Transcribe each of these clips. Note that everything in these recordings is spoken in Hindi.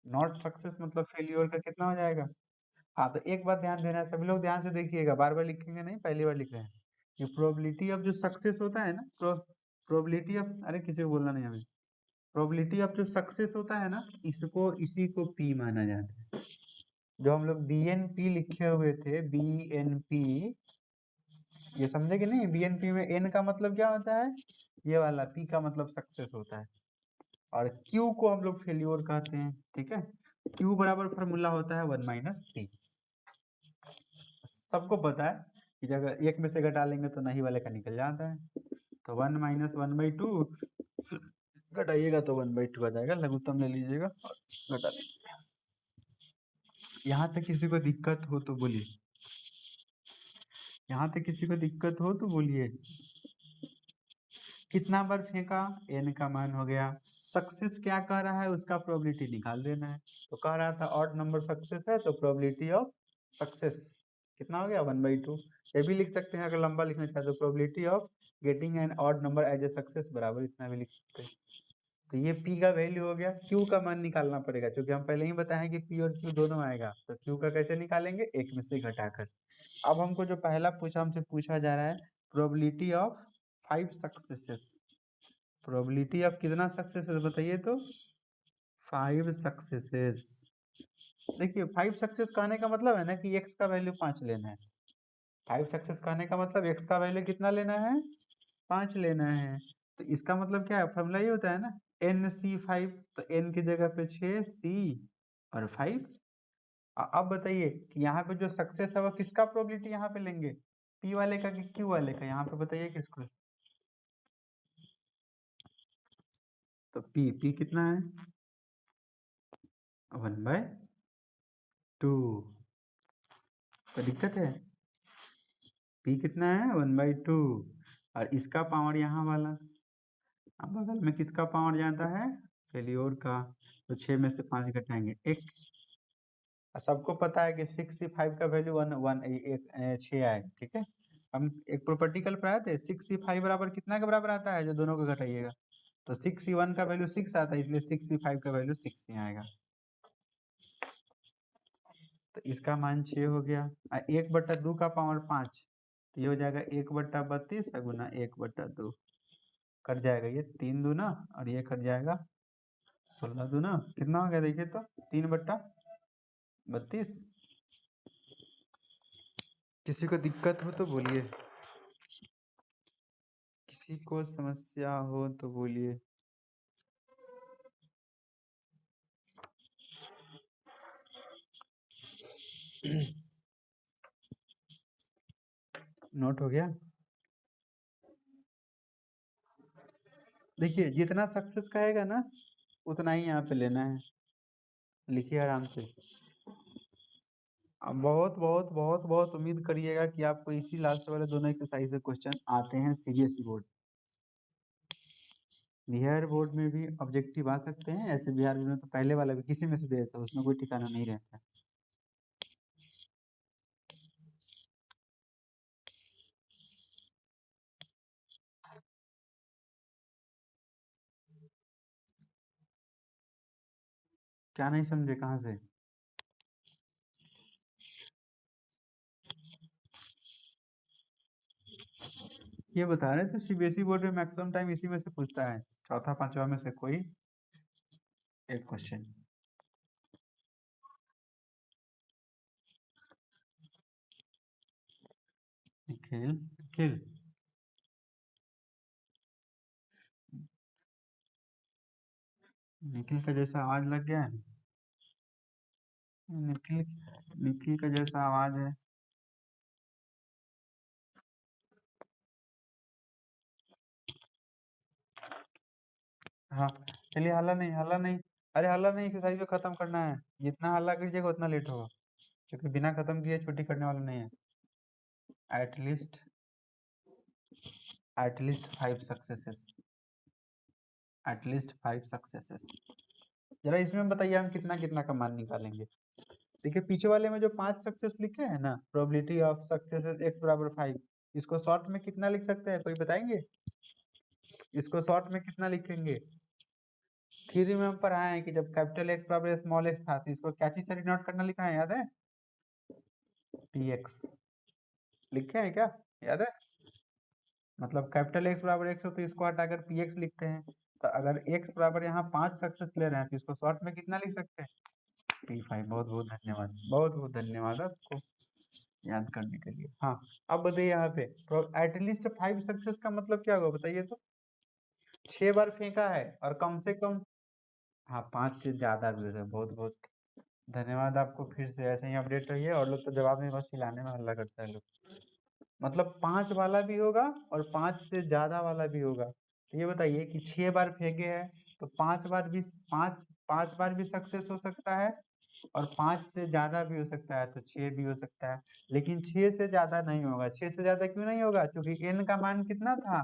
नॉट सक्सेस मतलब फेल्योर का कितना हो जाएगा। हाँ, तो एक बात ध्यान देना है, सभी लोग ध्यान से देखिएगा, बार-बार लिखेंगे नहीं, पहली बार लिख रहे हैं। ये प्रोबेबिलिटी ऑफ जो सक्सेस होता है ना, प्रोबेबिलिटी ऑफ, अरे किसी को बोलना नहीं हमें। प्रोबेबिलिटी ऑफ जो सक्सेस होता है ना, इसी को पी माना जाता है। जो हम लोग बीएनपी लिखे हुए थे, बीएनपी, ये समझे कि नहीं? बीएनपी में एन का मतलब क्या होता है, ये वाला, पी का मतलब सक्सेस होता है, और क्यू को हम लोग फेल्योर कहते हैं। ठीक है, क्यू बराबर फॉर्मूला होता है 1 माइनस पी। सबको पता है कि जब एक में से घटा लेंगे तो नहीं वाले का निकल जाता है, तो 1 माइनस 1/2 घटाइएगा तो 1/2 आ जाएगा, लघुत्तम ले लीजिएगा और घटा लीजिएगा। यहाँ तक किसी को दिक्कत हो तो बोलिए, यहाँ तक किसी को दिक्कत हो तो बोलिए। कितना बार फेंका, एन का मान हो गया। सक्सेस क्या कह रहा है, उसका प्रोबेबिलिटी निकाल देना है। तो कह रहा था ऑड नंबर सक्सेस है, तो प्रोबेबिलिटी ऑफ सक्सेस कितना हो गया 1/2। ये भी लिख सकते हैं अगर लंबा लिखना चाहते हो, probability of getting an odd number as a success बराबर इतना भी लिख सकते हैं। तो ये पी का वैल्यू हो गया। क्यू का मान निकालना पड़ेगा, क्योंकि हम पहले ही बताएं कि पी और क्यू दोनों आएगा, तो क्यू का कैसे निकालेंगे, एक में से घटाकर। अब हमको जो पहला हमसे पूछा जा रहा है, probability of 5 successes. Probability of कितना सक्सेसेस बताइए तो, 5 सक्सेसेस। देखिए 5 सक्सेस कहने का मतलब है ना कि x का वैल्यू 5 लेना है। 5 सक्सेस कहने का मतलब x का वैल्यू कितना लेना है, 5 लेना है। तो इसका मतलब क्या है, फॉर्मूला ये होता है ना, NC5, तो n की जगह पे 6, c और 5। अब बताइए कि यहाँ पे जो सक्सेस है वो किसका प्रोबेबिलिटी यहाँ पे लेंगे, p वाले का कि q वाले का, यहाँ पे बताइए किसको। तो p कितना है, 1/2। तो दिक्कत है, p कितना है 1/2, और इसका पावर यहाँ वाला। अब बगल में किसका पावर जाता है, फेल्योर का। तो 6 में से 5 घटाएंगे 1। सबको पता है कि 6C5 का वैल्यू 6 आए। ठीक है, हम एक प्रॉपर्टी कल पढ़ाए थे, 6C5 बराबर कितना के बराबर आता है, जो दोनों को घटाइएगा। तो 6C1 का वैल्यू 6 आता है, इसलिए 6C5 का वैल्यू 6 ही आएगा। तो इसका मान 6 हो गया। 1/2 का पावर 5, तो ये हो जाएगा 1/32 गुना 1/2, कट जाएगा ये 3 दूना, और ये कट जाएगा 16 दूना, कितना हो गया देखिए तो 3/32। किसी को दिक्कत हो तो बोलिए, किसी को समस्या हो तो बोलिए। नोट हो गया। देखिए जितना सक्सेस कहेगा ना उतना ही यहाँ पे लेना है, लिखिए आराम से। अब बहुत बहुत बहुत बहुत उम्मीद करिएगा कि आपको इसी लास्ट वाले दोनों एक्सरसाइज से क्वेश्चन आते हैं सीबीएसई बोर्ड। बिहार बोर्ड में भी ऑब्जेक्टिव आ सकते हैं, ऐसे बिहार बोर्ड में तो पहले वाला भी किसी में से दे देता है, उसमें कोई ठिकाना नहीं रहता। क्या नहीं समझे, कहाँ से? ये बता रहे थे सीबीएसई बोर्ड में मैक्सिमम टाइम इसी में से पूछता है, चौथा पांचवा में से कोई एक क्वेश्चन। निखिल निखिल निखिल का जैसा आवाज लग गया है, निखिल निखिल का जैसा आवाज है। हाँ चलिए, हल्ला नहीं हल्ला नहीं, अरे हल्ला नहीं, एक्सरसाइज को खत्म करना है, जितना हल्ला कीजिएगा उतना लेट होगा, क्योंकि बिना खत्म किए छुट्टी करने वाला नहीं है। At least 5 successes, at least 5 successes. जरा इसमें बताइए हम कितना कितना का मान निकालेंगे। देखिए पीछे वाले में जो 5 सक्सेस लिखे हैं ना, प्रोबेबिलिटी ऑफ सक्सेस x बराबर 5, इसको शॉर्ट में कितना लिख सकते हैं, कोई बताएंगे? इसको शॉर्ट में कितना लिखेंगे? थ्योरी में हम पढ़ाए हैं कि जब कैपिटल एक्स बराबर स्मॉल एक्स था तो इसको क्या चीज से डिनोट करना लिखा है, याद है? पी एक्स लिखे हैं क्या, याद है? मतलब कैपिटल एक्स बराबर एक्स हो तो इसको हटाकर पी एक्स लिखते हैं। तो अगर एक्स बराबर यहाँ 5 सक्सेस ले रहे हैं तो इसको शॉर्ट में कितना लिख सकते हैं, P5। बहुत बहुत धन्यवाद, बहुत बहुत धन्यवाद आपको याद करने के लिए। हाँ, अब बताइए यहाँ पे एटलीस्ट 5 सक्सेस का मतलब क्या होगा बताइए तो? 6 बार फेंका है और कम से कम, हाँ 5 से ज्यादा भी हो सकता है। बहुत बहुत धन्यवाद आपको, फिर से ऐसे ही अपडेट रहिए। और लोग तो जवाब में बस चिल्लाने में हल्ला करता है लोग। मतलब 5 वाला भी होगा और 5 से ज्यादा वाला भी होगा। तो ये बताइए कि 6 बार फेंके हैं तो 5 बार भी, 5 बार भी सक्सेस हो सकता है और 5 से ज्यादा भी हो सकता है, तो 6 भी हो सकता है। लेकिन 6 से ज्यादा नहीं होगा। 6 से ज्यादा क्यों नहीं होगा? क्योंकि n का मान कितना था,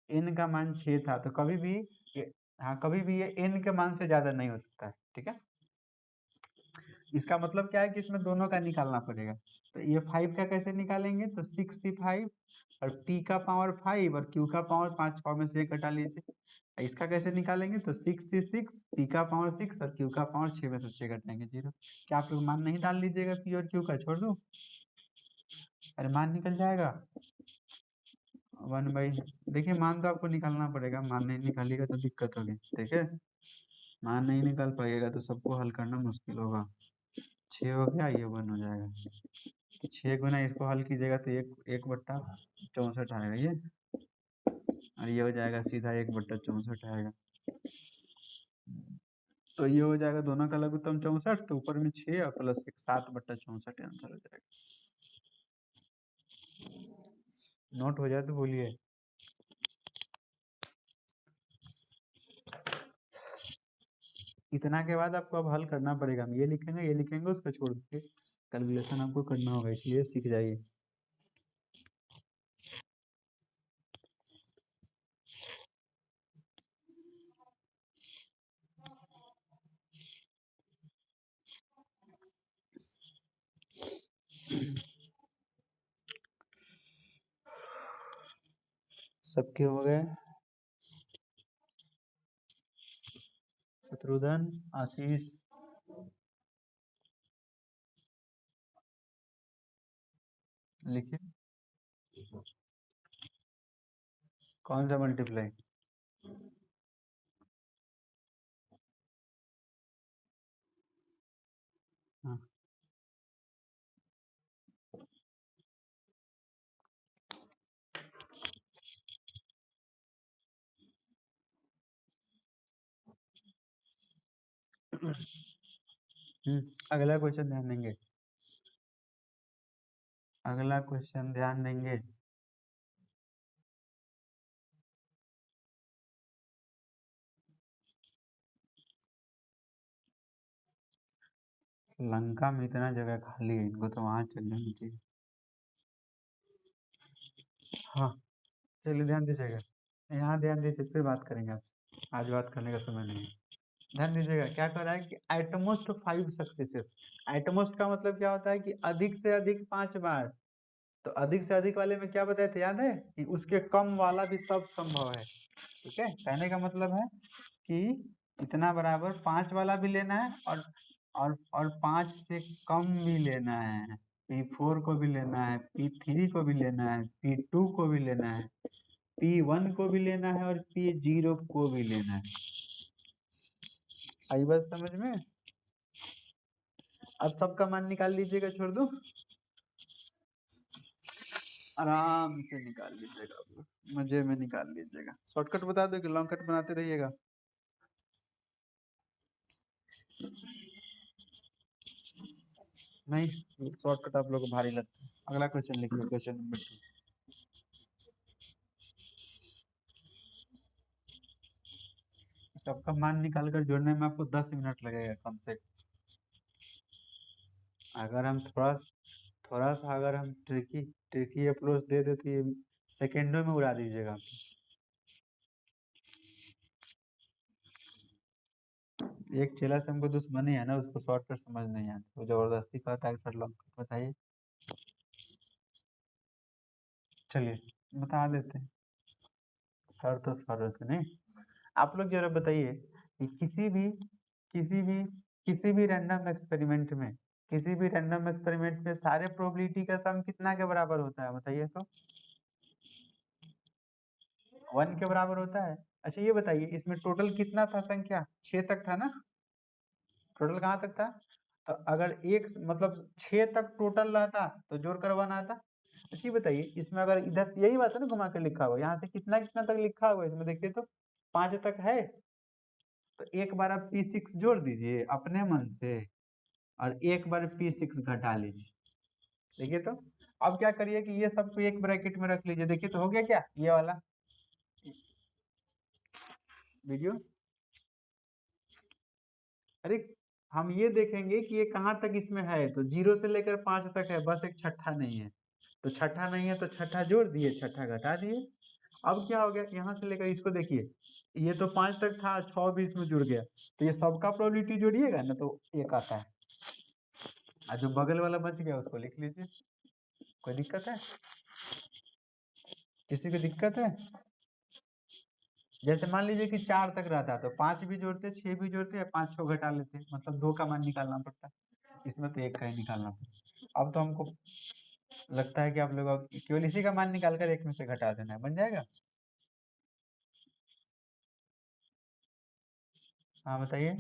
n का मान 6 था। तो कभी भी हाँ कभी भी ये n के मान से ज्यादा नहीं हो सकता है, ठीक है। इसका मतलब क्या है कि इसमें दोनों का निकालना पड़ेगा। तो ये 5 का कैसे निकालेंगे, तो 6c5 और p का पावर 5 और q का पावर 5, 6 में से 1 घटा लीजिए। इसका कैसे निकालेंगे, तो 6c6, p का पावर 6 और q का पावर 6 में से 6 घटाएंगे 0। क्या आप लोग मान नहीं डाल लीजिएगा p और q का, छोड़ दो, अरे मान निकल जाएगा 1 बाई, देखिए मान तो आपको निकालना पड़ेगा, मान नहीं निकालिएगा तो दिक्कत होगी, ठीक है। मान नहीं निकाल पाइएगा तो सबको हल करना मुश्किल होगा। 6 हो गया, ये 1 हो जाएगा। तो 6 गुना इसको हल कीजिएगा तो 1/64 आएगा ये, और ये हो जाएगा सीधा 1/64 आएगा। तो ये हो जाएगा दोनों का लघुत्तम 64, तो ऊपर में 6 और प्लस 1 7/64 आंसर हो जाएगा। नोट हो जाए तो बोलिए। इतना के बाद आपको अब हल करना पड़ेगा। हम ये लिखेंगे उसको छोड़ के कैलकुलेशन आपको करना होगा, इसलिए सीख जाइए। सबके हो गए? शत्रुघ्न, आशीष, लिखिए। कौन सा मल्टीप्लाई? हाँ अगला क्वेश्चन ध्यान देंगे, अगला क्वेश्चन ध्यान देंगे। लंका में इतना जगह खाली है, इनको तो वहां चल जाना चाहिए। हाँ चलिए ध्यान दीजिएगा, यहाँ ध्यान दीजिए, फिर बात करेंगे आपसे, आज बात करने का समय नहीं है। ध्यान दीजिएगा क्या कह रहा है कि एटमोस्ट 5 सक्सेसेस। एटमोस्ट का मतलब क्या होता है कि अधिक से अधिक 5 बार। तो अधिक से अधिक वाले में क्या बताए थे, याद है कि उसके कम वाला भी सब संभव है, ठीक है। कहने का मतलब है कि इतना बराबर 5 वाला भी लेना है और 5 से कम भी लेना है। P4 को भी लेना है, P3 को भी लेना है, P2 को भी लेना है, P1 को भी लेना है और P0 को भी लेना है। आई बात समझ में? अब सबका मान निकाल लीजिएगा, छोड़ दो, आराम से निकाल लीजिएगा, आप लोग मजे में निकाल लीजिएगा। शॉर्टकट बता दो कि लॉन्ग कट बनाते रहिएगा। नहीं, शॉर्टकट आप लोग को भारी लगता है। अगला क्वेश्चन लिखिए, क्वेश्चन नंबर 2। सबका मान निकाल कर जोड़ने में आपको 10 मिनट लगेगा कम से कम। अगर हम थोड़ा सा अगर हम ट्रिकी ट्रिकी अप्रोच दे दे तो ये सेकेंडों में उड़ा दीजिएगा आप। एक चेला से हमको दुश्मनी है ना, उसको शॉर्टकट समझ नहीं आता, वो जबरदस्ती कहता है कि सर लॉन्ग कट बताइए। चलिए बता देते हैं। सर तो सर होते नहीं। आप लोग जरा बताइए कि किसी भी रैंडम एक्सपेरिमेंट में सारे प्रोबेबिलिटी का सम कितना के बराबर होता है बताइए तो? 1 के बराबर होता है। अच्छा ये बताइए इसमें टोटल कितना था संख्या? 6 तक था ना? टोटल कहाँ तक था? तो अगर एक मतलब 6 तक टोटल रहता तो जोड़कर 1 आता। अच्छा ये बताइए इसमें अगर इधर यही बात है ना घुमा कर लिखा हुआ, यहाँ से कितना कितना तक लिखा हुआ है इसमें देखिए तो 5 तक है। तो एक बार आप P6 जोड़ दीजिए अपने मन से और एक बार P6 घटा लीजिए। देखिए तो अब क्या करिए कि ये सबको एक ब्रैकेट में रख लीजिए। देखिए तो हो गया क्या ये वाला वीडियो? अरे हम ये देखेंगे कि ये कहाँ तक इसमें है, तो 0 से लेकर 5 तक है, बस एक छठा नहीं है। तो छठा नहीं है तो छठा जोड़ दिए, छठा घटा दिए। अब क्या हो गया यहाँ से लेकर इसको देखिए, ये तो 5 तक था, 6 भी इसमें जुड़ गया, तो ये सबका प्रोबेबिलिटी जोड़िएगा ना तो 1 आता है। और जो बगल वाला बच गया उसको लिख लीजिए। कोई दिक्कत है? किसी को दिक्कत है? जैसे मान लीजिए कि 4 तक रहता तो 5 भी जोड़ते, 6 भी जोड़ते या 5 को घटा लेते, मतलब 2 का मान निकालना पड़ता। इसमें तो 1 का ही निकालना पड़ता। अब तो हमको लगता है कि आप लोग अब केवल इसी का मान निकाल कर 1 में से घटा देना है, बन जाएगा। हाँ बताइए।